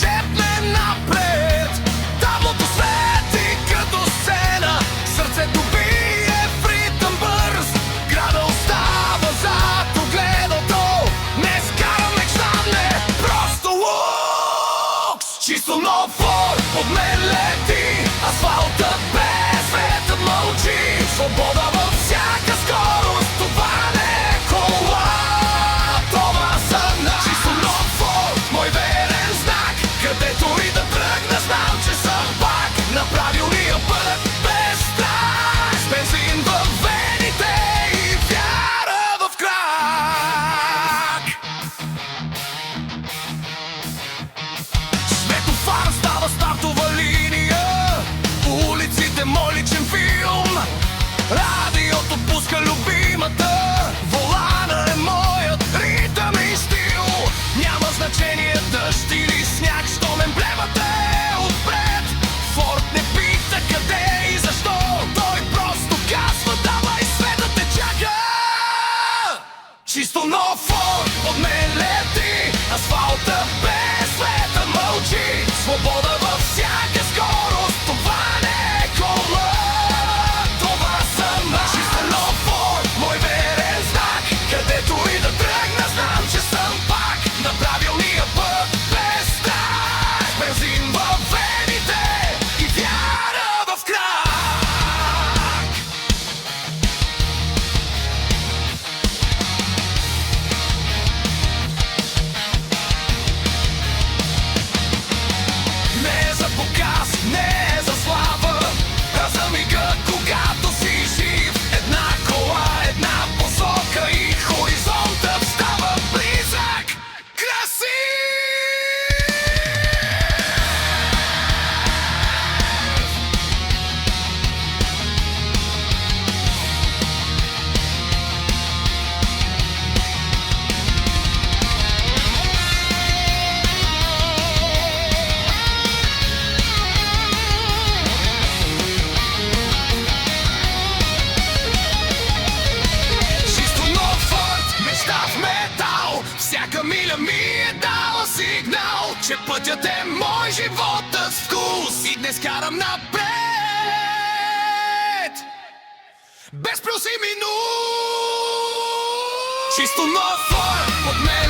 Шепне напред, таблото свети като сцена, сърцето бие в ритъм бърз, града остава зад огледалото, днес караме щадне, просто лукс. Чисто нов форд под мен лети, асфалтът без ветът мълчи, свобода във всяка скорост, това не е кола, това са нас. Чисто нов форд, мой верен знак, където и да тръгна, знам, че съм пак на правилния път, без страх, с бензин във вените и вяра в крак. Светофар става стартова линия, улиците мой личен филм, радиото пуска любимата, волана е моят ритъм и стил. Няма значение дъжд или сняг, щом емблемата е отпред. Форд не пита къде и защо, той просто казва давай, светът те чака. Чисто нов Форд от мен лети, асфалта без светът мълчи, свобода във всяка скорост, това не е кола, това съм аз. Чисто нов Форд, мой верен знак, където и да тръгна, знам, че съм пак на правилния път, без страх, бензин във вените и вяра в крак. Не е за показ, не е за слава, а за мига, когато си жив. Една кола, една посока и хоризонтът става близък, красив. Чисто нов Форд, мечта в метал, всяка миля ми е дала сигнал, че пътят е мой, животът с вкус и днес карам напред, без плюс и минус. Чисто нов Форд, под мен